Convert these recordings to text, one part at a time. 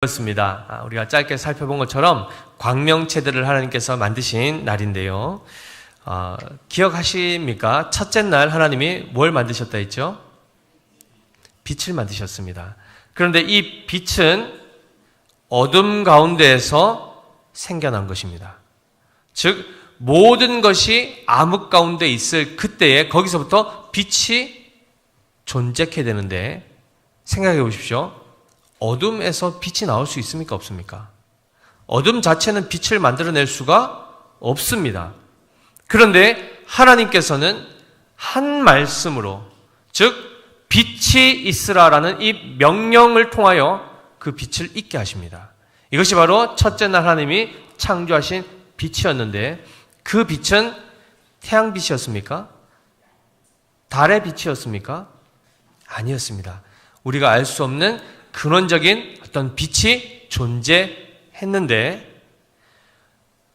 그렇습니다. 우리가 짧게 살펴본 것처럼 광명체들을 하나님께서 만드신 날인데요. 기억하십니까? 첫째 날 하나님이 뭘 만드셨다 했죠? 빛을 만드셨습니다. 그런데 이 빛은 어둠 가운데에서 생겨난 것입니다. 즉 모든 것이 암흑 가운데 있을 그때에 거기서부터 빛이 존재케 되는데, 생각해 보십시오. 어둠에서 빛이 나올 수 있습니까? 없습니까? 어둠 자체는 빛을 만들어낼 수가 없습니다. 그런데 하나님께서는 한 말씀으로, 즉 빛이 있으라라는 이 명령을 통하여 그 빛을 있게 하십니다. 이것이 바로 첫째 날 하나님이 창조하신 빛이었는데, 그 빛은 태양빛이었습니까? 달의 빛이었습니까? 아니었습니다. 우리가 알 수 없는 근원적인 어떤 빛이 존재했는데,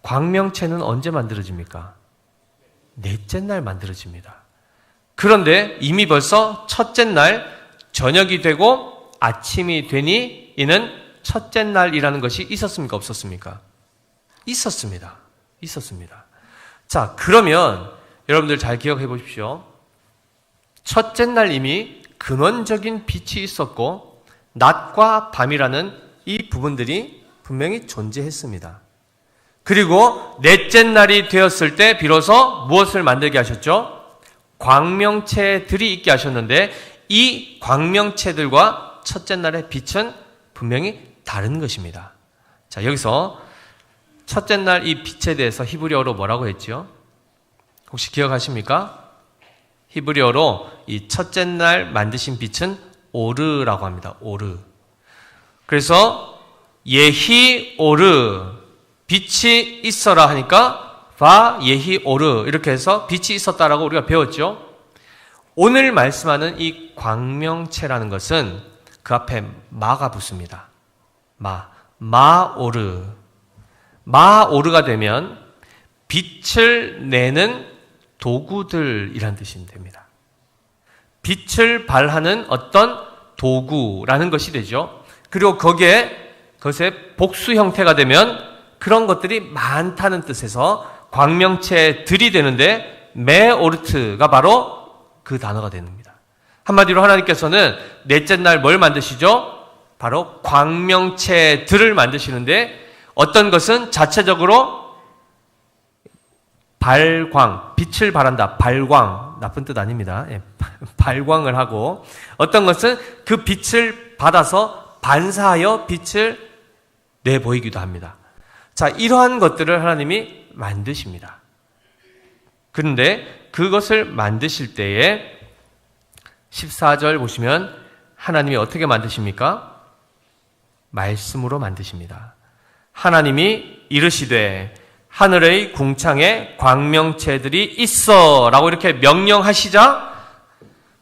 광명체는 언제 만들어집니까? 넷째 날 만들어집니다. 그런데 이미 벌써 첫째 날 저녁이 되고 아침이 되니 이는 첫째 날이라는 것이 있었습니까? 없었습니까? 있었습니다. 있었습니다. 자, 그러면 여러분들 잘 기억해 보십시오. 첫째 날 이미 근원적인 빛이 있었고 낮과 밤이라는 이 부분들이 분명히 존재했습니다. 그리고 넷째 날이 되었을 때 비로소 무엇을 만들게 하셨죠? 광명체들이 있게 하셨는데, 이 광명체들과 첫째 날의 빛은 분명히 다른 것입니다. 자, 여기서 첫째 날 이 빛에 대해서 히브리어로 뭐라고 했죠? 혹시 기억하십니까? 히브리어로 이 첫째 날 만드신 빛은 오르라고 합니다. 오르. 그래서 예히 오르, 빛이 있어라 하니까 바 예히 오르, 이렇게 해서 빛이 있었다라고 우리가 배웠죠. 오늘 말씀하는 이 광명체라는 것은 그 앞에 마가 붙습니다. 마오르. 마오르가 되면 빛을 내는 도구들이란 뜻이 됩니다. 빛을 발하는 어떤 도구라는 것이 되죠. 그리고 그것의 복수 형태가 되면 그런 것들이 많다는 뜻에서 광명체들이 되는데, 메오르트가 바로 그 단어가 됩니다. 한마디로 하나님께서는 넷째 날 뭘 만드시죠? 바로 광명체들을 만드시는데, 어떤 것은 자체적으로 발광, 빛을 발한다. 발광, 나쁜 뜻 아닙니다. 발광을 하고, 어떤 것은 그 빛을 받아서 반사하여 빛을 내보이기도 합니다. 자, 이러한 것들을 하나님이 만드십니다. 그런데 그것을 만드실 때에 14절 보시면 하나님이 어떻게 만드십니까? 말씀으로 만드십니다. 하나님이 이르시되 하늘의 궁창에 광명체들이 있어 라고 이렇게 명령하시자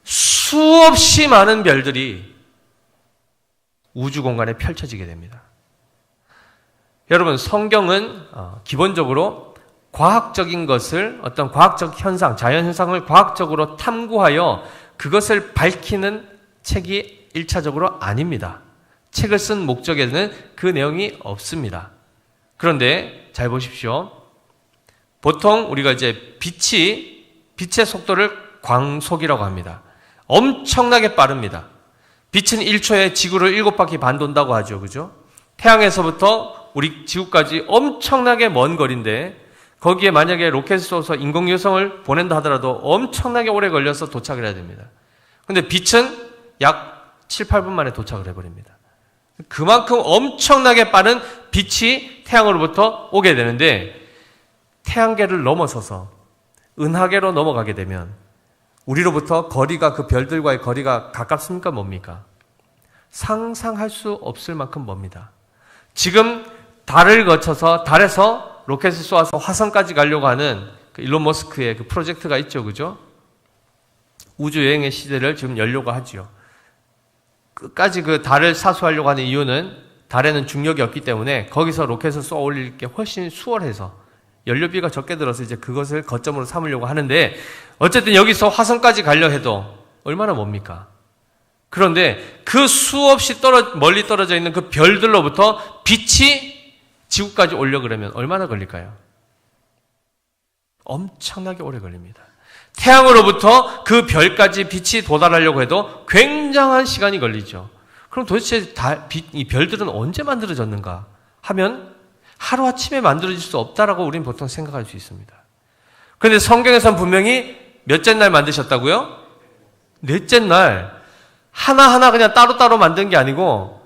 수없이 많은 별들이 우주 공간에 펼쳐지게 됩니다. 여러분, 성경은 기본적으로 과학적인 것을, 어떤 과학적 현상, 자연 현상을 과학적으로 탐구하여 그것을 밝히는 책이 1차적으로 아닙니다. 책을 쓴 목적에는 그 내용이 없습니다. 그런데 잘 보십시오. 보통 우리가 이제 빛의 속도를 광속이라고 합니다. 엄청나게 빠릅니다. 빛은 1초에 지구를 7바퀴 반 돈다고 하죠. 그죠? 태양에서부터 우리 지구까지 엄청나게 먼 거리인데, 거기에 만약에 로켓을 쏘서 인공위성을 보낸다 하더라도 엄청나게 오래 걸려서 도착을 해야 됩니다. 근데 빛은 약 7, 8분 만에 도착을 해버립니다. 그만큼 엄청나게 빠른 빛이 태양으로부터 오게 되는데, 태양계를 넘어서서 은하계로 넘어가게 되면 우리로부터 거리가, 그 별들과의 거리가 가깝습니까? 뭡니까? 상상할 수 없을 만큼 멉니다. 지금 달을 거쳐서, 달에서 로켓을 쏘아서 화성까지 가려고 하는 그 일론 머스크의 그 프로젝트가 있죠. 그죠? 우주여행의 시대를 지금 열려고 하죠. 끝까지 그 달을 사수하려고 하는 이유는 달에는 중력이 없기 때문에 거기서 로켓을 쏘아 올릴 게 훨씬 수월해서 연료비가 적게 들어서 이제 그것을 거점으로 삼으려고 하는데, 어쨌든 여기서 화성까지 가려 해도 얼마나 멉니까? 그런데 그 수없이 멀리 떨어져 있는 그 별들로부터 빛이 지구까지 오려 그러면 얼마나 걸릴까요? 엄청나게 오래 걸립니다. 태양으로부터 그 별까지 빛이 도달하려고 해도 굉장한 시간이 걸리죠. 그럼 도대체 이 별들은 언제 만들어졌는가 하면 하루아침에 만들어질 수 없다라고 우리는 보통 생각할 수 있습니다. 그런데 성경에서는 분명히 몇째 날 만드셨다고요? 넷째 날. 하나하나 그냥 따로따로 만든 게 아니고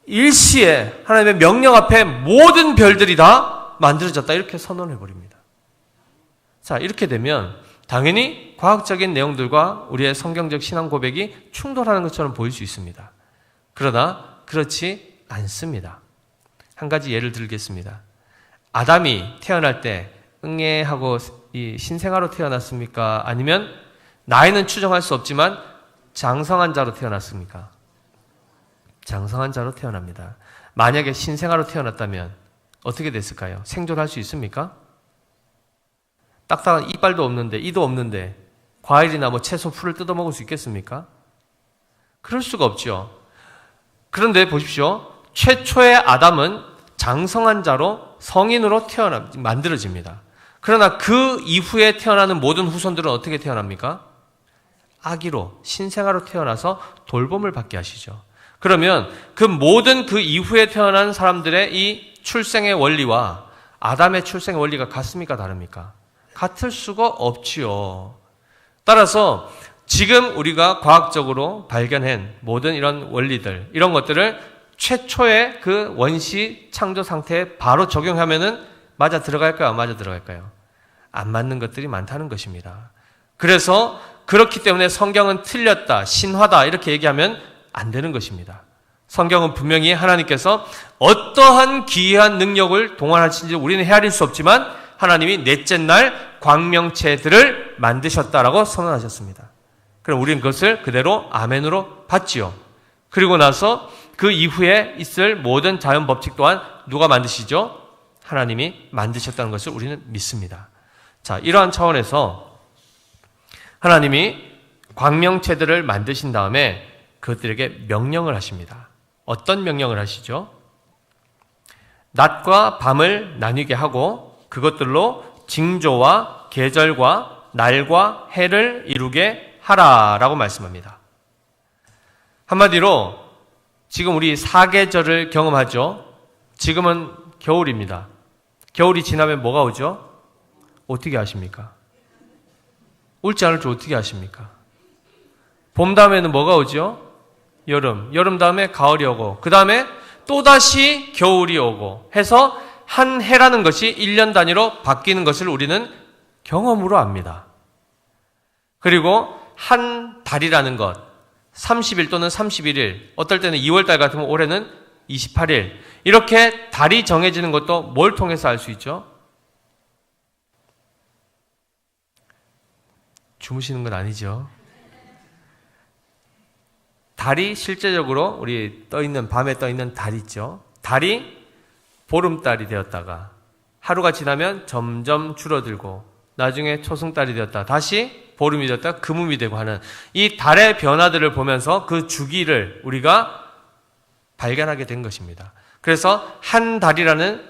일시에 하나님의 명령 앞에 모든 별들이 다 만들어졌다 이렇게 선언해 버립니다. 자, 이렇게 되면 당연히 과학적인 내용들과 우리의 성경적 신앙 고백이 충돌하는 것처럼 보일 수 있습니다. 그러나 그렇지 않습니다. 한 가지 예를 들겠습니다. 아담이 태어날 때 응애하고 이 신생아로 태어났습니까? 아니면 나이는 추정할 수 없지만 장성한 자로 태어났습니까? 장성한 자로 태어납니다. 만약에 신생아로 태어났다면 어떻게 됐을까요? 생존할 수 있습니까? 딱딱한 이빨도 없는데, 이도 없는데 과일이나 뭐 채소, 풀을 뜯어먹을 수 있겠습니까? 그럴 수가 없죠. 그런데 보십시오. 최초의 아담은 장성한 자로 성인으로 만들어집니다. 그러나 그 이후에 태어나는 모든 후손들은 어떻게 태어납니까? 아기로, 신생아로 태어나서 돌봄을 받게 하시죠. 그러면 그 모든 그 이후에 태어난 사람들의 이 출생의 원리와 아담의 출생의 원리가 같습니까? 다릅니까? 같을 수가 없지요. 따라서 지금 우리가 과학적으로 발견한 모든 이런 원리들, 이런 것들을 최초의 그 원시 창조 상태에 바로 적용하면은 맞아 들어갈까요? 안 맞아 들어갈까요? 안 맞는 것들이 많다는 것입니다. 그래서 그렇기 때문에 성경은 틀렸다, 신화다 이렇게 얘기하면 안 되는 것입니다. 성경은 분명히 하나님께서 어떠한 기이한 능력을 동원하신지 우리는 헤아릴 수 없지만 하나님이 넷째 날 광명체들을 만드셨다라고 선언하셨습니다. 그럼 우리는 그것을 그대로 아멘으로 받지요. 그리고 나서 그 이후에 있을 모든 자연 법칙 또한 누가 만드시죠? 하나님이 만드셨다는 것을 우리는 믿습니다. 자, 이러한 차원에서 하나님이 광명체들을 만드신 다음에 그것들에게 명령을 하십니다. 어떤 명령을 하시죠? 낮과 밤을 나뉘게 하고 그것들로 징조와 계절과 날과 해를 이루게 하라라고 말씀합니다. 한마디로 지금 우리 사계절을 경험하죠. 지금은 겨울입니다. 겨울이 지나면 뭐가 오죠? 어떻게 아십니까? 올지 않을지 어떻게 아십니까? 봄 다음에는 뭐가 오죠? 여름. 여름 다음에 가을이 오고 그 다음에 또다시 겨울이 오고 해서 한 해라는 것이 1년 단위로 바뀌는 것을 우리는 경험으로 압니다. 그리고 한 달이라는 것 30일 또는 31일 어떨 때는 2월달 같으면 올해는 28일 이렇게 달이 정해지는 것도 뭘 통해서 알 수 있죠? 주무시는 건 아니죠. 달이 실제적으로 우리 밤에 떠 있는 달 있죠. 달이 보름달이 되었다가 하루가 지나면 점점 줄어들고 나중에 초승달이 되었다 다시 보름이 되었다 금음이 되고 하는 이 달의 변화들을 보면서 그 주기를 우리가 발견하게 된 것입니다. 그래서 한 달이라는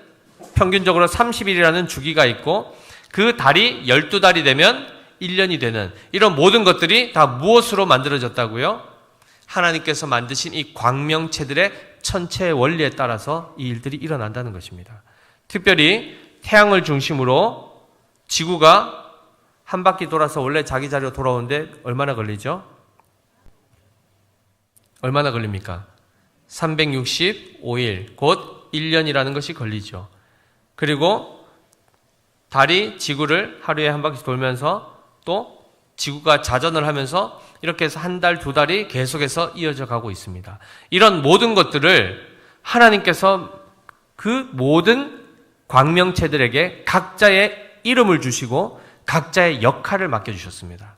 평균적으로 30일이라는 주기가 있고 그 달이 12달이 되면 1년이 되는 이런 모든 것들이 다 무엇으로 만들어졌다고요? 하나님께서 만드신 이 광명체들의 천체의 원리에 따라서 이 일들이 일어난다는 것입니다. 특별히 태양을 중심으로 지구가 한 바퀴 돌아서 원래 자기 자리로 돌아오는데 얼마나 걸리죠? 얼마나 걸립니까? 365일, 곧 1년이라는 것이 걸리죠. 그리고 달이 지구를 하루에 한 바퀴 돌면서 또 지구가 자전을 하면서 이렇게 해서 한 달, 두 달이 계속해서 이어져 가고 있습니다. 이런 모든 것들을 하나님께서 그 모든 광명체들에게 각자의 이름을 주시고 각자의 역할을 맡겨주셨습니다.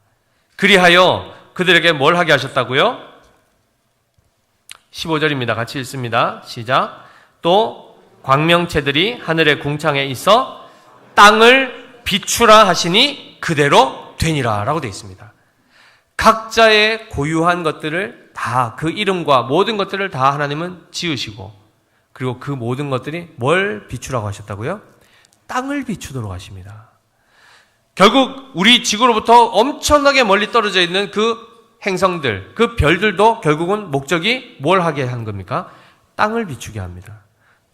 그리하여 그들에게 뭘 하게 하셨다고요? 15절입니다. 같이 읽습니다. 시작. 또 광명체들이 하늘의 궁창에 있어 땅을 비추라 하시니 그대로 되니라 라고 되어 있습니다. 각자의 고유한 것들을 다, 그 이름과 모든 것들을 다 하나님은 지으시고, 그리고 그 모든 것들이 뭘 비추라고 하셨다고요? 땅을 비추도록 하십니다. 결국 우리 지구로부터 엄청나게 멀리 떨어져 있는 그 행성들, 그 별들도 결국은 목적이 뭘 하게 한 겁니까? 땅을 비추게 합니다.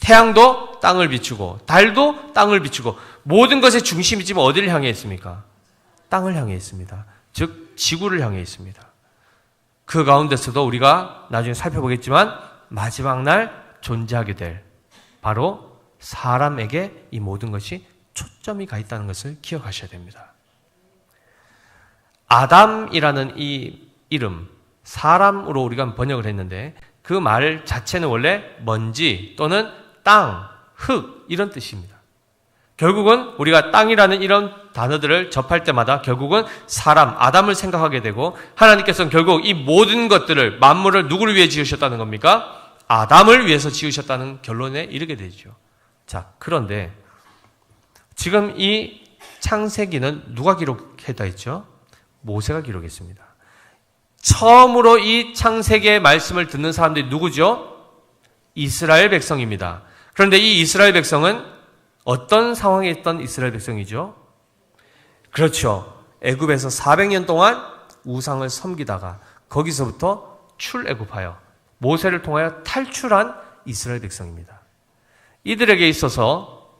태양도 땅을 비추고, 달도 땅을 비추고, 모든 것의 중심이 지금 어디를 향해 있습니까? 땅을 향해 있습니다. 즉 지구를 향해 있습니다. 그 가운데서도 우리가 나중에 살펴보겠지만 마지막 날 존재하게 될 바로 사람에게 이 모든 것이 초점이 가 있다는 것을 기억하셔야 됩니다. 아담이라는 이 이름, 사람으로 우리가 번역을 했는데 그 말 자체는 원래 먼지 또는 땅, 흙 이런 뜻입니다. 결국은 우리가 땅이라는 이런 단어들을 접할 때마다 결국은 사람, 아담을 생각하게 되고 하나님께서는 결국 이 모든 것들을, 만물을 누구를 위해 지으셨다는 겁니까? 아담을 위해서 지으셨다는 결론에 이르게 되죠. 자, 그런데 지금 이 창세기는 누가 기록했다 했죠? 모세가 기록했습니다. 처음으로 이 창세기의 말씀을 듣는 사람들이 누구죠? 이스라엘 백성입니다. 그런데 이 이스라엘 백성은 어떤 상황에 있던 이스라엘 백성이죠? 그렇죠. 애굽에서 400년 동안 우상을 섬기다가 거기서부터 출애굽하여 모세를 통하여 탈출한 이스라엘 백성입니다. 이들에게 있어서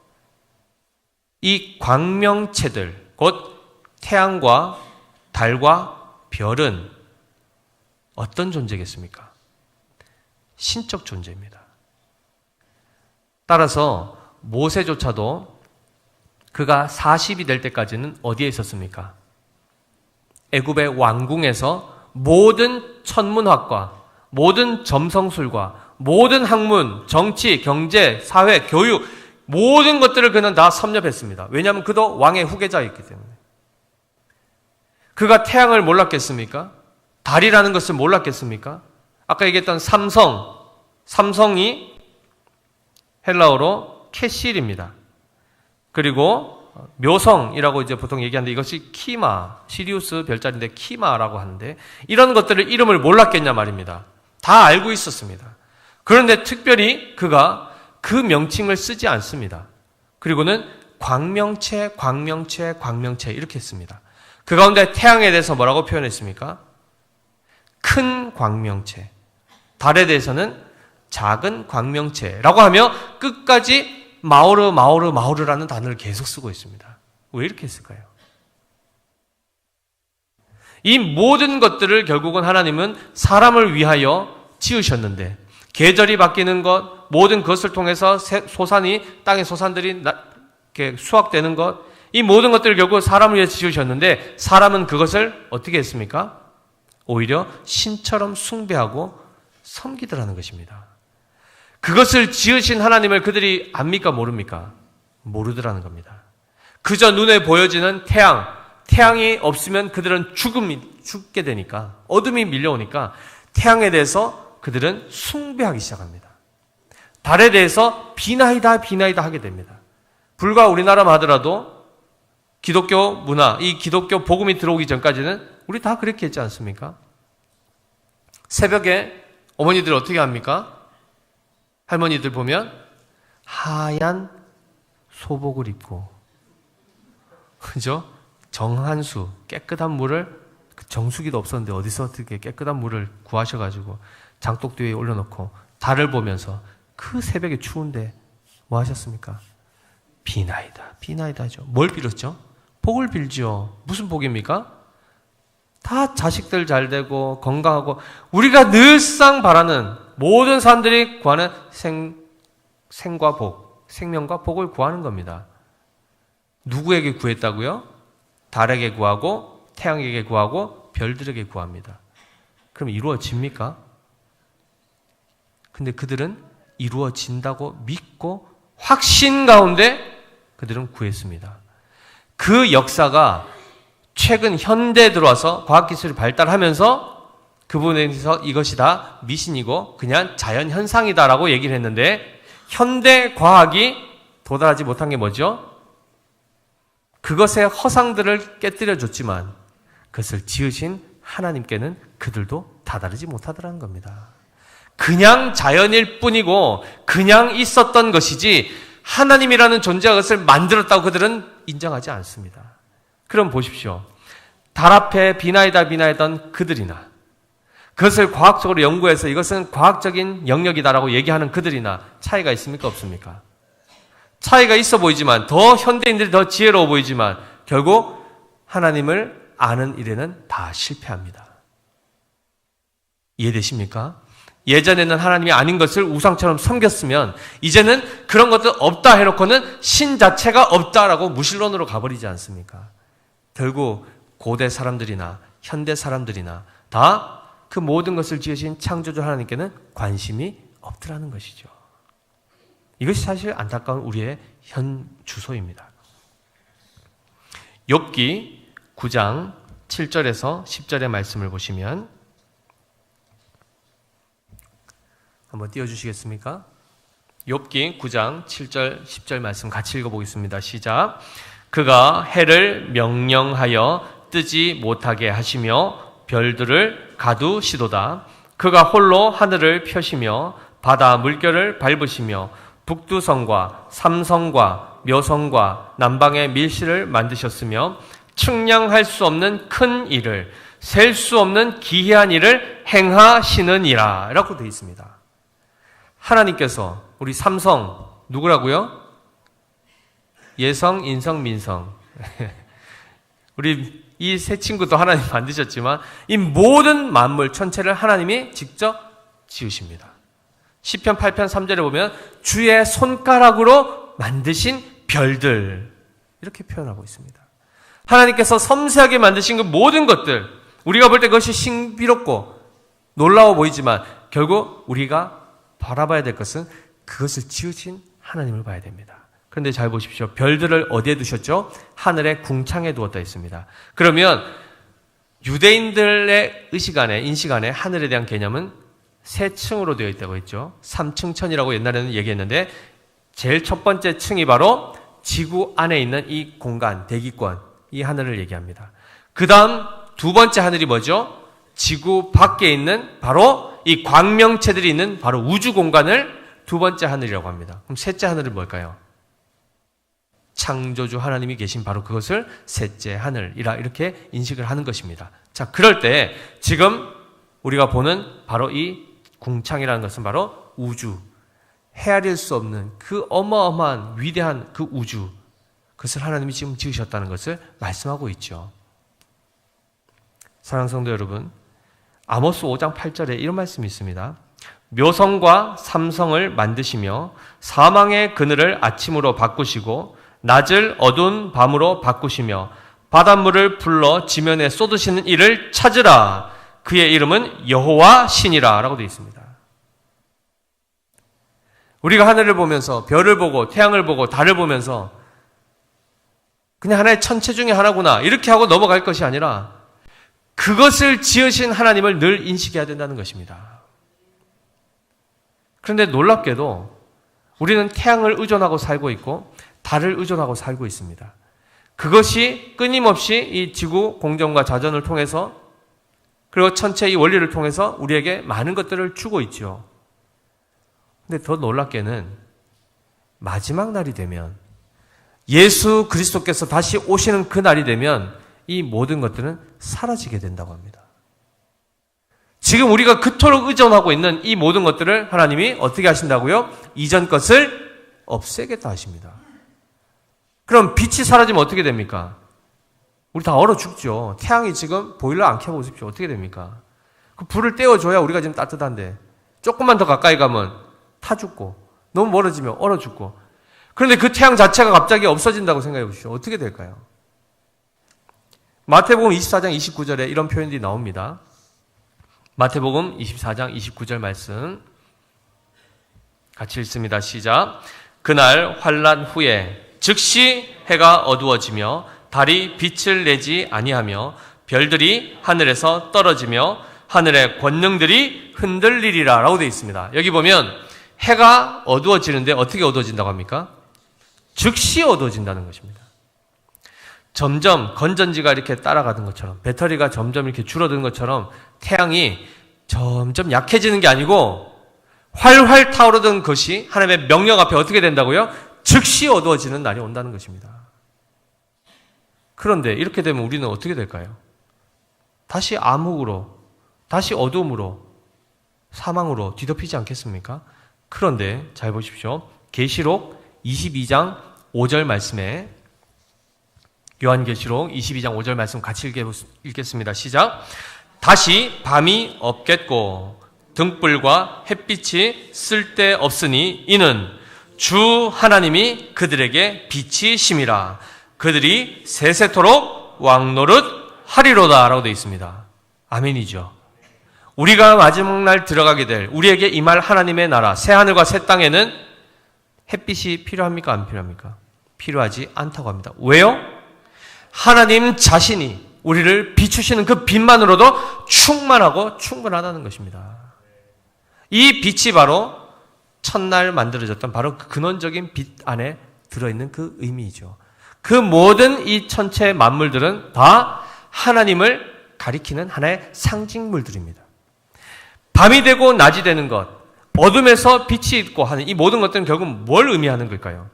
이 광명체들, 곧 태양과 달과 별은 어떤 존재겠습니까? 신적 존재입니다. 따라서 모세조차도 그가 40이 될 때까지는 어디에 있었습니까? 애굽의 왕궁에서 모든 천문학과 모든 점성술과 모든 학문, 정치, 경제, 사회, 교육 모든 것들을 그는 다 섭렵했습니다. 왜냐하면 그도 왕의 후계자였기 때문에. 그가 태양을 몰랐겠습니까? 달이라는 것을 몰랐겠습니까? 아까 얘기했던 삼성이 헬라어로 캐실입니다. 그리고 묘성이라고 이제 보통 얘기하는데 이것이 키마, 시리우스 별자리인데 키마라고 하는데 이런 것들을 이름을 몰랐겠냐 말입니다. 다 알고 있었습니다. 그런데 특별히 그가 그 명칭을 쓰지 않습니다. 그리고는 광명체 이렇게 했습니다. 그 가운데 태양에 대해서 뭐라고 표현했습니까? 큰 광명체. 달에 대해서는 작은 광명체라고 하며 끝까지 마오르라는 단어를 계속 쓰고 있습니다. 왜 이렇게 했을까요? 이 모든 것들을 결국은 하나님은 사람을 위하여 지으셨는데 계절이 바뀌는 것, 모든 것을 통해서 소산이, 땅의 소산들이 수확되는 것, 이 모든 것들을 결국 사람을 위해 지으셨는데 사람은 그것을 어떻게 했습니까? 오히려 신처럼 숭배하고 섬기더라는 것입니다. 그것을 지으신 하나님을 그들이 압니까 모릅니까? 모르더라는 겁니다. 그저 눈에 보여지는 태양이 없으면 그들은 죽게 되니까, 어둠이 밀려오니까 태양에 대해서 그들은 숭배하기 시작합니다. 달에 대해서 비나이다 하게 됩니다. 불과 우리나라만 하더라도 기독교 문화, 이 기독교 복음이 들어오기 전까지는 우리 다 그렇게 했지 않습니까? 새벽에 어머니들 어떻게 합니까? 할머니들 보면 하얀 소복을 입고, 그죠? 정한수, 깨끗한 물을, 정수기도 없었는데 어디서 어떻게 깨끗한 물을 구하셔가지고 장독대 위에 올려놓고 달을 보면서 그 새벽에 추운데 뭐 하셨습니까? 비나이다 하죠. 뭘 빌었죠? 복을 빌죠. 무슨 복입니까? 다 자식들 잘 되고 건강하고 우리가 늘상 바라는, 모든 사람들이 구하는 생과 복, 생명과 복을 구하는 겁니다. 누구에게 구했다고요? 달에게 구하고 태양에게 구하고 별들에게 구합니다. 그럼 이루어집니까? 근데 그들은 이루어진다고 믿고 확신 가운데 그들은 구했습니다. 그 역사가 최근 현대에 들어와서 과학기술이 발달하면서 그분에서 이것이 다 미신이고 그냥 자연현상이다라고 얘기를 했는데, 현대 과학이 도달하지 못한 게 뭐죠? 그것의 허상들을 깨뜨려줬지만 그것을 지으신 하나님께는 그들도 다다르지 못하더라는 겁니다. 그냥 자연일 뿐이고 그냥 있었던 것이지 하나님이라는 존재가 그것을 만들었다고 그들은 인정하지 않습니다. 그럼 보십시오. 달 앞에 비나이던 그들이나 그것을 과학적으로 연구해서 이것은 과학적인 영역이다라고 얘기하는 그들이나 차이가 있습니까? 없습니까? 차이가 있어 보이지만 더 현대인들이 더 지혜로워 보이지만 결국 하나님을 아는 일에는 다 실패합니다. 이해되십니까? 예전에는 하나님이 아닌 것을 우상처럼 섬겼으면 이제는 그런 것도 없다 해놓고는 신 자체가 없다라고 무신론으로 가버리지 않습니까? 결국 고대 사람들이나 현대 사람들이나 다 그 모든 것을 지으신 창조주 하나님께는 관심이 없더라는 것이죠. 이것이 사실 안타까운 우리의 현 주소입니다. 욥기 9장 7절에서 10절의 말씀을 보시면 한번 띄워주시겠습니까? 욥기 9장 7절 10절 말씀 같이 읽어보겠습니다. 시작. 그가 해를 명령하여 뜨지 못하게 하시며 별들을 가두시도다. 그가 홀로 하늘을 펴시며 바다 물결을 밟으시며 북두성과 삼성과 묘성과 남방의 밀실을 만드셨으며 측량할 수 없는 큰 일을 셀 수 없는 기이한 일을 행하시느니라 라고 되어 있습니다. 하나님께서 우리 삼성 누구라고요? 예성, 인성, 민성 우리 이 세 친구도 하나님 만드셨지만 이 모든 만물 천체를 하나님이 직접 지으십니다. 시편 8편 3절에 보면 주의 손가락으로 만드신 별들 이렇게 표현하고 있습니다. 하나님께서 섬세하게 만드신 그 모든 것들 우리가 볼 때 그것이 신비롭고 놀라워 보이지만 결국 우리가 바라봐야 될 것은 그것을 지으신 하나님을 봐야 됩니다. 그런데 잘 보십시오. 별들을 어디에 두셨죠? 하늘의 궁창에 두었다 했습니다. 그러면 유대인들의 의식 안에 인식 안에 하늘에 대한 개념은 세 층으로 되어 있다고 했죠. 3층천이라고 옛날에는 얘기했는데 제일 첫 번째 층이 바로 지구 안에 있는 이 공간, 대기권, 이 하늘을 얘기합니다. 그 다음 두 번째 하늘이 뭐죠? 지구 밖에 있는 바로 이 광명체들이 있는 바로 우주 공간을 두 번째 하늘이라고 합니다. 그럼 셋째 하늘은 뭘까요? 창조주 하나님이 계신 바로 그것을 셋째 하늘이라 이렇게 인식을 하는 것입니다. 자, 그럴 때 지금 우리가 보는 바로 이 궁창이라는 것은 바로 우주, 헤아릴 수 없는 그 어마어마한 위대한 그 우주, 그것을 하나님이 지금 지으셨다는 것을 말씀하고 있죠. 사랑하는 성도 여러분, 아모스 5장 8절에 이런 말씀이 있습니다. 묘성과 삼성을 만드시며 사망의 그늘을 아침으로 바꾸시고 낮을 어두운 밤으로 바꾸시며 바닷물을 불러 지면에 쏟으시는 이를 찾으라. 그의 이름은 여호와 신이라 라고 되어 있습니다. 우리가 하늘을 보면서 별을 보고 태양을 보고 달을 보면서 그냥 하나의 천체 중에 하나구나 이렇게 하고 넘어갈 것이 아니라 그것을 지으신 하나님을 늘 인식해야 된다는 것입니다. 그런데 놀랍게도 우리는 태양을 의존하고 살고 있고 달을 의존하고 살고 있습니다. 그것이 끊임없이 이 지구 공전과 자전을 통해서 그리고 천체의 원리를 통해서 우리에게 많은 것들을 주고 있죠. 근데 더 놀랍게는 마지막 날이 되면 예수 그리스도께서 다시 오시는 그 날이 되면 이 모든 것들은 사라지게 된다고 합니다. 지금 우리가 그토록 의존하고 있는 이 모든 것들을 하나님이 어떻게 하신다고요? 이전 것을 없애겠다 하십니다. 그럼 빛이 사라지면 어떻게 됩니까? 우리 다 얼어 죽죠. 태양이 지금 보일러 안 켜보십시오. 어떻게 됩니까? 그 불을 떼어줘야 우리가 지금 따뜻한데 조금만 더 가까이 가면 타 죽고 너무 멀어지면 얼어 죽고 그런데 그 태양 자체가 갑자기 없어진다고 생각해 보십시오. 어떻게 될까요? 마태복음 24장 29절에 이런 표현들이 나옵니다. 마태복음 24장 29절 말씀 같이 읽습니다. 시작. 그날 환난 후에 즉시 해가 어두워지며 달이 빛을 내지 아니하며 별들이 하늘에서 떨어지며 하늘의 권능들이 흔들리리라 라고 되어 있습니다. 여기 보면 해가 어두워지는데 어떻게 어두워진다고 합니까? 즉시 어두워진다는 것입니다. 점점 건전지가 이렇게 따라가는 것처럼 배터리가 점점 이렇게 줄어드는 것처럼 태양이 점점 약해지는 게 아니고 활활 타오르던 것이 하나님의 명령 앞에 어떻게 된다고요? 즉시 어두워지는 날이 온다는 것입니다. 그런데 이렇게 되면 우리는 어떻게 될까요? 다시 암흑으로, 다시 어둠으로, 사망으로 뒤덮이지 않겠습니까? 그런데 잘 보십시오. 계시록 22장 5절 말씀에, 요한계시록 22장 5절 말씀 같이 읽겠습니다. 시작. 다시 밤이 없겠고 등불과 햇빛이 쓸데없으니 이는 주 하나님이 그들에게 빛이심이라. 그들이 세세토록 왕노릇 하리로다 라고 되어 있습니다. 아멘이죠. 우리가 마지막 날 들어가게 될, 우리에게 임할 하나님의 나라, 새하늘과 새 땅에는 햇빛이 필요합니까? 안 필요합니까? 필요하지 않다고 합니다. 왜요? 하나님 자신이 우리를 비추시는 그 빛만으로도 충만하고 충분하다는 것입니다. 이 빛이 바로 첫날 만들어졌던 바로 그 근원적인 빛 안에 들어있는 그 의미이죠. 그 모든 이 천체 만물들은 다 하나님을 가리키는 하나의 상징물들입니다. 밤이 되고 낮이 되는 것, 어둠에서 빛이 있고 하는 이 모든 것들은 결국 뭘 의미하는 걸까요?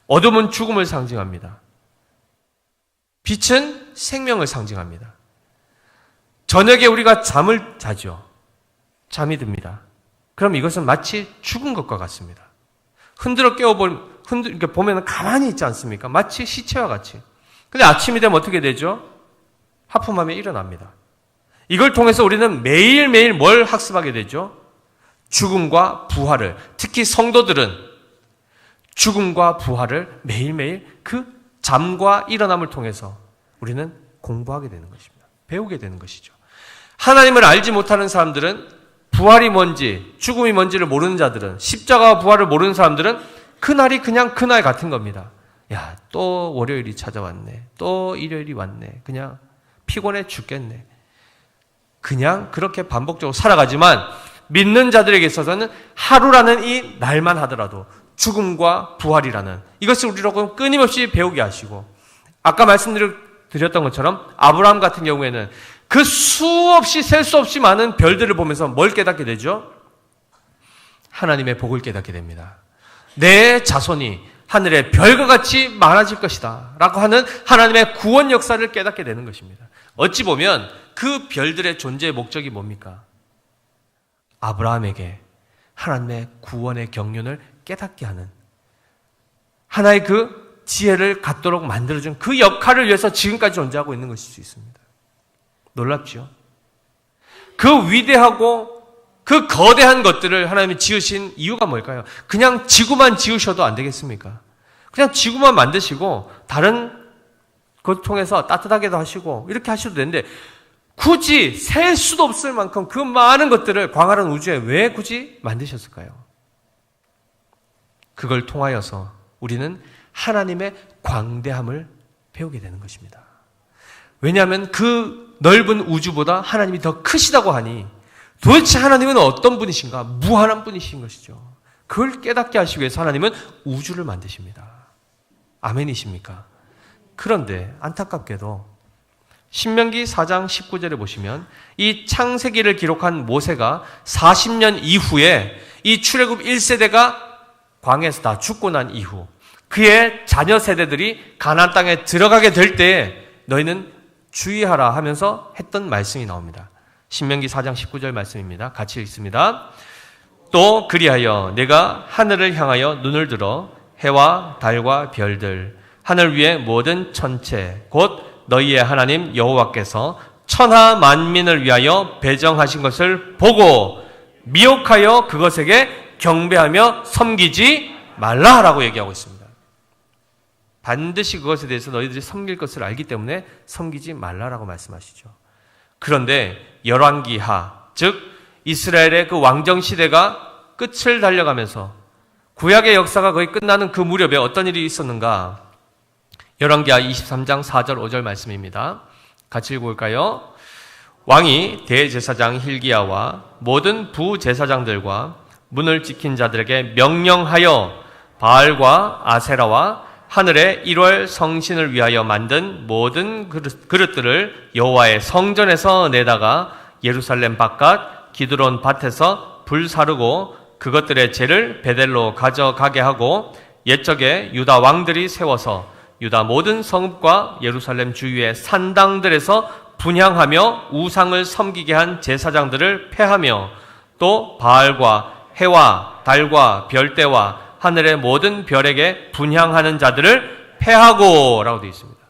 어둠은 죽음을 상징합니다. 빛은 생명을 상징합니다. 저녁에 우리가 잠을 자죠. 잠이 듭니다. 그럼 이것은 마치 죽은 것과 같습니다. 흔들어 이렇게 보면 가만히 있지 않습니까? 마치 시체와 같이. 근데 아침이 되면 어떻게 되죠? 하품하며 일어납니다. 이걸 통해서 우리는 매일매일 뭘 학습하게 되죠? 죽음과 부활을, 특히 성도들은 죽음과 부활을 매일매일 그 잠과 일어남을 통해서 우리는 공부하게 되는 것입니다. 배우게 되는 것이죠. 하나님을 알지 못하는 사람들은, 부활이 뭔지, 죽음이 뭔지를 모르는 자들은, 십자가와 부활을 모르는 사람들은 그날이 그냥 그날 같은 겁니다. 야, 또 월요일이 찾아왔네. 또 일요일이 왔네. 그냥 피곤해 죽겠네. 그냥 그렇게 반복적으로 살아가지만 믿는 자들에게 있어서는 하루라는 이 날만 하더라도 죽음과 부활이라는 이것을 우리로 끊임없이 배우게 하시고, 아까 말씀드렸던 것처럼 아브라함 같은 경우에는 그 수없이 셀 수 없이 많은 별들을 보면서 뭘 깨닫게 되죠? 하나님의 복을 깨닫게 됩니다. 내 자손이 하늘의 별과 같이 많아질 것이다 라고 하는 하나님의 구원 역사를 깨닫게 되는 것입니다. 어찌 보면 그 별들의 존재의 목적이 뭡니까? 아브라함에게 하나님의 구원의 경륜을 깨닫게 하는 하나의 그 지혜를 갖도록 만들어준 그 역할을 위해서 지금까지 존재하고 있는 것일 수 있습니다. 놀랍죠? 그 위대하고 그 거대한 것들을 하나님이 지으신 이유가 뭘까요? 그냥 지구만 지으셔도 안 되겠습니까? 그냥 지구만 만드시고 다른 것 통해서 따뜻하게도 하시고 이렇게 하셔도 되는데, 굳이 셀 수도 없을 만큼 그 많은 것들을 광활한 우주에 왜 굳이 만드셨을까요? 그걸 통하여서 우리는 하나님의 광대함을 배우게 되는 것입니다. 왜냐하면 그 넓은 우주보다 하나님이 더 크시다고 하니 도대체 하나님은 어떤 분이신가? 무한한 분이신 것이죠. 그걸 깨닫게 하시기 위해서 하나님은 우주를 만드십니다. 아멘이십니까? 그런데 안타깝게도 신명기 4장 19절에 보시면 이 창세기를 기록한 모세가 40년 이후에 이 출애굽 1세대가 광야에서 다 죽고 난 이후 그의 자녀 세대들이 가나안 땅에 들어가게 될 때에 너희는 주의하라 하면서 했던 말씀이 나옵니다. 신명기 4장 19절 말씀입니다. 같이 읽습니다. 또 그리하여 내가 하늘을 향하여 눈을 들어 해와 달과 별들, 하늘 위의 모든 천체, 곧 너희의 하나님 여호와께서 천하 만민을 위하여 배정하신 것을 보고 미혹하여 그것에게 경배하며 섬기지 말라라고 얘기하고 있습니다. 반드시 그것에 대해서 너희들이 섬길 것을 알기 때문에 섬기지 말라라고 말씀하시죠. 그런데 열왕기하, 즉 이스라엘의 그 왕정 시대가 끝을 달려가면서 구약의 역사가 거의 끝나는 그 무렵에 어떤 일이 있었는가? 열왕기하 23장 4절 5절 말씀입니다. 같이 읽어볼까요? 왕이 대제사장 hil기야와 모든 부제사장들과 문을 지킨 자들에게 명령하여 바알과 아세라와 하늘의 1월 성신을 위하여 만든 모든 그릇들을 여호와의 성전에서 내다가 예루살렘 바깥 기드론 밭에서 불 사르고 그것들의 재를 베델로 가져가게 하고 옛적에 유다 왕들이 세워서 유다 모든 성읍과 예루살렘 주위의 산당들에서 분향하며 우상을 섬기게 한 제사장들을 패하며 또 바알과 해와 달과 별대와 하늘의 모든 별에게 분향하는 자들을 패하고 라고 되어 있습니다.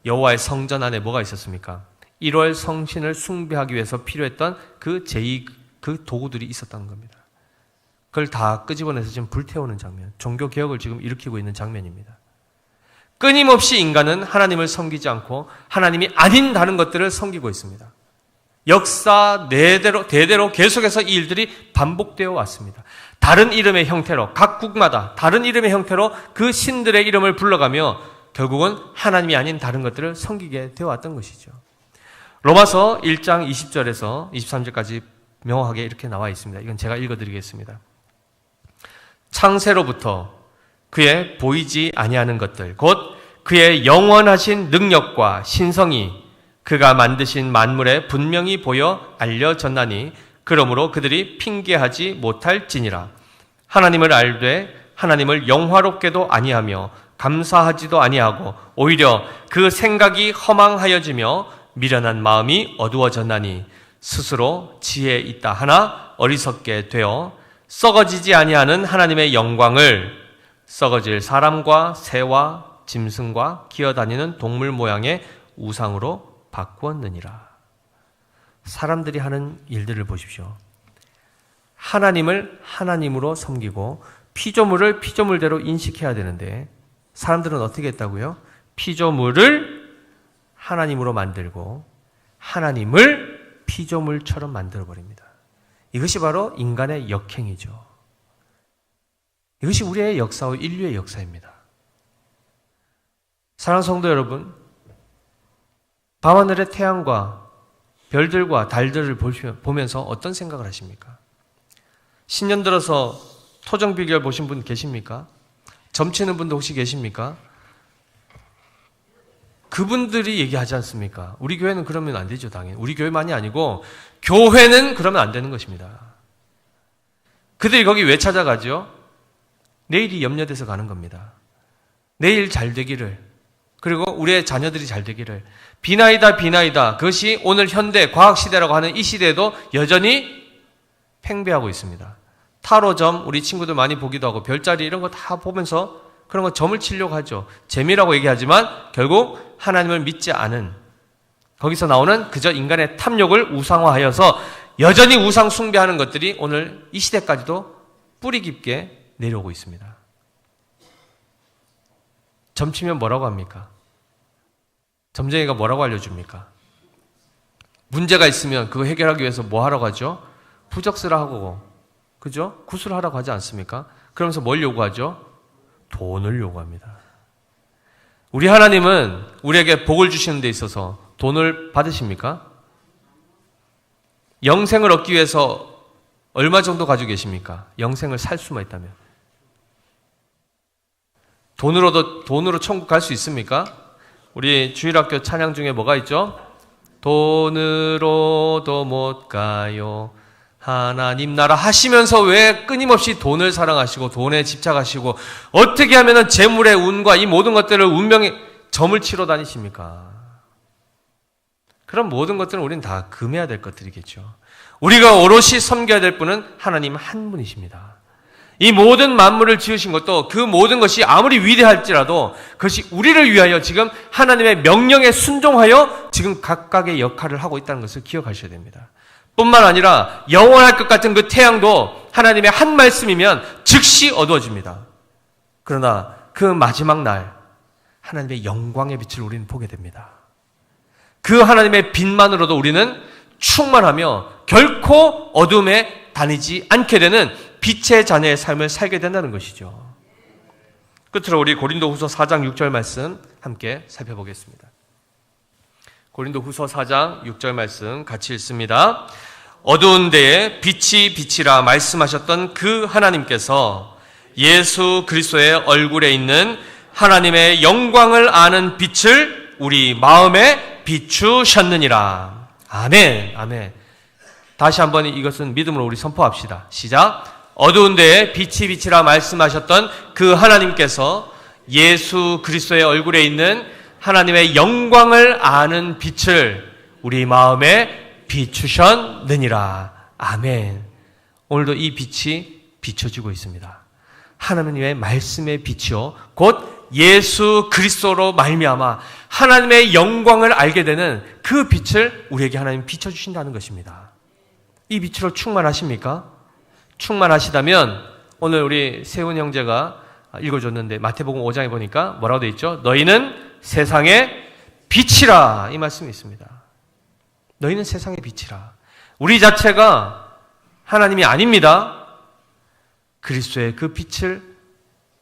여호와의 성전 안에 뭐가 있었습니까? 1월 성신을 숭배하기 위해서 필요했던 그 도구들이 있었다는 겁니다. 그걸 다 끄집어내서 지금 불태우는 장면, 종교개혁을 지금 일으키고 있는 장면입니다. 끊임없이 인간은 하나님을 섬기지 않고 하나님이 아닌 다른 것들을 섬기고 있습니다. 역사 대대로 계속해서 이 일들이 반복되어 왔습니다. 다른 이름의 형태로, 각국마다 다른 이름의 형태로 그 신들의 이름을 불러가며 결국은 하나님이 아닌 다른 것들을 섬기게 되어 왔던 것이죠. 로마서 1장 20절에서 23절까지 명확하게 이렇게 나와 있습니다. 이건 제가 읽어드리겠습니다. 창세로부터 그의 보이지 아니하는 것들, 곧 그의 영원하신 능력과 신성이 그가 만드신 만물에 분명히 보여 알려졌나니 그러므로 그들이 핑계하지 못할지니라. 하나님을 알되 하나님을 영화롭게도 아니하며 감사하지도 아니하고 오히려 그 생각이 허망하여지며 미련한 마음이 어두워졌나니 스스로 지혜 있다 하나 어리석게 되어 썩어지지 아니하는 하나님의 영광을 썩어질 사람과 새와 짐승과 기어다니는 동물 모양의 우상으로 바꾸었느니라. 사람들이 하는 일들을 보십시오. 하나님을 하나님으로 섬기고 피조물을 피조물대로 인식해야 되는데 사람들은 어떻게 했다고요? 피조물을 하나님으로 만들고 하나님을 피조물처럼 만들어버립니다. 이것이 바로 인간의 역행이죠. 이것이 우리의 역사와 인류의 역사입니다. 사랑하는 성도 여러분, 밤하늘의 태양과 별들과 달들을 보면서 어떤 생각을 하십니까? 신년 들어서 토정 비결 보신 분 계십니까? 점치는 분도 혹시 계십니까? 그분들이 얘기하지 않습니까? 우리 교회는 그러면 안 되죠, 당연히. 우리 교회만이 아니고 교회는 그러면 안 되는 것입니다. 그들이 거기 왜 찾아가죠? 내일이 염려돼서 가는 겁니다. 내일 잘 되기를, 그리고 우리의 자녀들이 잘 되기를. 비나이다 비나이다. 그것이 오늘 현대 과학시대라고 하는 이 시대에도 여전히 팽배하고 있습니다. 타로점 우리 친구들 많이 보기도 하고 별자리 이런 거 다 보면서 그런 거 점을 치려고 하죠. 재미라고 얘기하지만 결국 하나님을 믿지 않은, 거기서 나오는 그저 인간의 탐욕을 우상화하여서 여전히 우상 숭배하는 것들이 오늘 이 시대까지도 뿌리 깊게 내려오고 있습니다. 점치면 뭐라고 합니까? 점쟁이가 뭐라고 알려줍니까? 문제가 있으면 그거 해결하기 위해서 뭐 하라고 하죠? 부적쓰라 하고, 그죠? 구술하라고 하지 않습니까? 그러면서 뭘 요구하죠? 돈을 요구합니다. 우리 하나님은 우리에게 복을 주시는 데 있어서 돈을 받으십니까? 영생을 얻기 위해서 얼마 정도 가지고 계십니까? 영생을 살 수만 있다면. 돈으로 천국 갈 수 있습니까? 우리 주일학교 찬양 중에 뭐가 있죠? 돈으로도 못 가요. 하나님 나라 하시면서 왜 끊임없이 돈을 사랑하시고 돈에 집착하시고 어떻게 하면 재물의 운과 이 모든 것들을 운명의 점을 치러 다니십니까? 그런 모든 것들은 우리는 다 금해야 될 것들이겠죠. 우리가 오롯이 섬겨야 될 분은 하나님 한 분이십니다. 이 모든 만물을 지으신 것도 그 모든 것이 아무리 위대할지라도 그것이 우리를 위하여 지금 하나님의 명령에 순종하여 지금 각각의 역할을 하고 있다는 것을 기억하셔야 됩니다. 뿐만 아니라 영원할 것 같은 그 태양도 하나님의 한 말씀이면 즉시 어두워집니다. 그러나 그 마지막 날 하나님의 영광의 빛을 우리는 보게 됩니다. 그 하나님의 빛만으로도 우리는 충만하며 결코 어둠에 다니지 않게 되는 빛의 자녀의 삶을 살게 된다는 것이죠. 끝으로 우리 고린도후서 4장 6절 말씀 함께 살펴보겠습니다. 고린도후서 4장 6절 말씀 같이 읽습니다. 어두운 데에 빛이 빛이라 말씀하셨던 그 하나님께서 예수 그리스도의 얼굴에 있는 하나님의 영광을 아는 빛을 우리 마음에 비추셨느니라. 아멘, 아멘. 다시 한번 이것은 믿음으로 우리 선포합시다. 시작. 어두운 데에 빛이 빛이라 말씀하셨던 그 하나님께서 예수 그리스도의 얼굴에 있는 하나님의 영광을 아는 빛을 우리 마음에 비추셨느니라. 아멘. 오늘도 이 빛이 비춰지고 있습니다. 하나님의 말씀의 빛이요 곧 예수 그리스도로 말미암아 하나님의 영광을 알게 되는 그 빛을 우리에게 하나님 비춰주신다는 것입니다. 이 빛으로 충만하십니까? 충만하시다면 오늘 우리 세훈 형제가 읽어줬는데 마태복음 5장에 보니까 뭐라고 되어 있죠? 너희는 세상의 빛이라, 이 말씀이 있습니다. 너희는 세상의 빛이라. 우리 자체가 하나님이 아닙니다. 그리스도의 그 빛을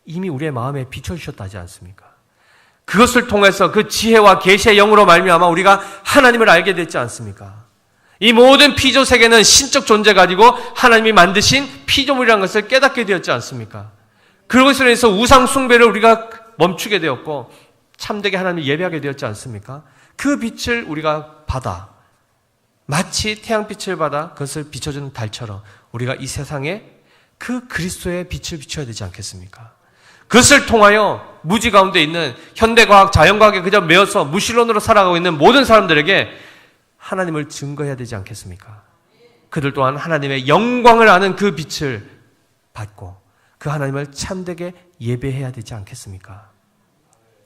이미 우리의 마음에 비춰주셨다 하지 않습니까? 그것을 통해서 그 지혜와 계시의 영으로 말미암아 우리가 하나님을 알게 됐지 않습니까? 이 모든 피조 세계는 신적 존재 가지고 하나님이 만드신 피조물이라는 것을 깨닫게 되었지 않습니까? 그것으로 인해서 우상 숭배를 우리가 멈추게 되었고 참되게 하나님을 예배하게 되었지 않습니까? 그 빛을 우리가 받아 마치 태양빛을 받아 그것을 비춰주는 달처럼 우리가 이 세상에 그 그리스도의 빛을 비춰야 되지 않겠습니까? 그것을 통하여 무지 가운데 있는 현대과학, 자연과학에 그저 매여서 무신론으로 살아가고 있는 모든 사람들에게 하나님을 증거해야 되지 않겠습니까? 그들 또한 하나님의 영광을 아는 그 빛을 받고 그 하나님을 참되게 예배해야 되지 않겠습니까?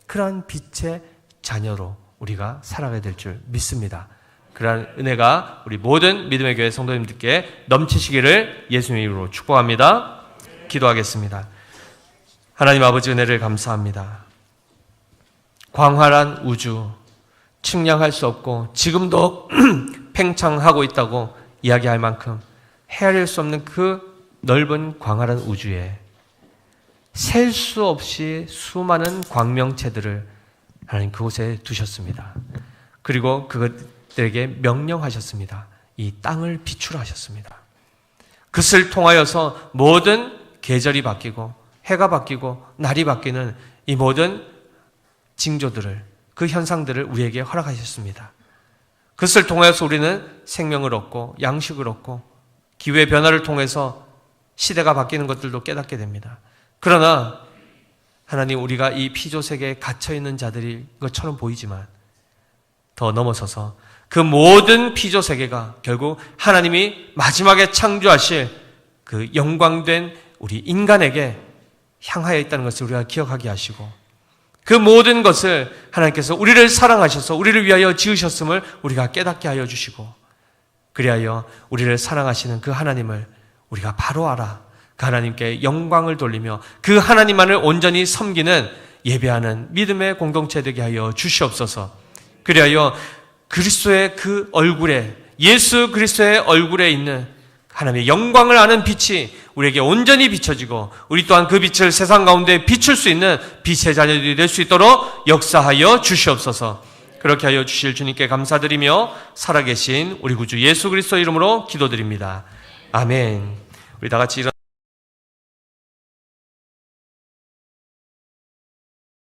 그러한 빛의 자녀로 우리가 살아가야 될 줄 믿습니다. 그러한 은혜가 우리 모든 믿음의 교회 성도님들께 넘치시기를 예수님의 이름으로 축복합니다. 기도하겠습니다. 하나님 아버지 은혜를 감사합니다. 광활한 우주, 측량할 수 없고 지금도 팽창하고 있다고 이야기할 만큼 헤아릴 수 없는 그 넓은 광활한 우주에 셀 수 없이 수많은 광명체들을 하나님 그곳에 두셨습니다. 그리고 그것들에게 명령하셨습니다. 이 땅을 비추라 하셨습니다. 그것을 통하여서 모든 계절이 바뀌고 해가 바뀌고 날이 바뀌는 이 모든 징조들을, 그 현상들을 우리에게 허락하셨습니다. 그것을 통해서 우리는 생명을 얻고 양식을 얻고 기후의 변화를 통해서 시대가 바뀌는 것들도 깨닫게 됩니다. 그러나 하나님, 우리가 이 피조세계에 갇혀있는 자들인 것처럼 보이지만 더 넘어서서 그 모든 피조세계가 결국 하나님이 마지막에 창조하실 그 영광된 우리 인간에게 향하여 있다는 것을 우리가 기억하게 하시고 그 모든 것을 하나님께서 우리를 사랑하셔서 우리를 위하여 지으셨음을 우리가 깨닫게 하여 주시고 그리하여 우리를 사랑하시는 그 하나님을 우리가 바로 알아 그 하나님께 영광을 돌리며 그 하나님만을 온전히 섬기는 예배하는 믿음의 공동체 되게 하여 주시옵소서. 그리하여 그리스도의 그 얼굴에, 예수 그리스도의 얼굴에 있는 하나님의 영광을 아는 빛이 우리에게 온전히 비춰지고 우리 또한 그 빛을 세상 가운데 비출 수 있는 빛의 자녀들이 될 수 있도록 역사하여 주시옵소서. 그렇게 하여 주실 주님께 감사드리며 살아계신 우리 구주 예수 그리스도 이름으로 기도드립니다. 아멘. 우리 다 같이 일어나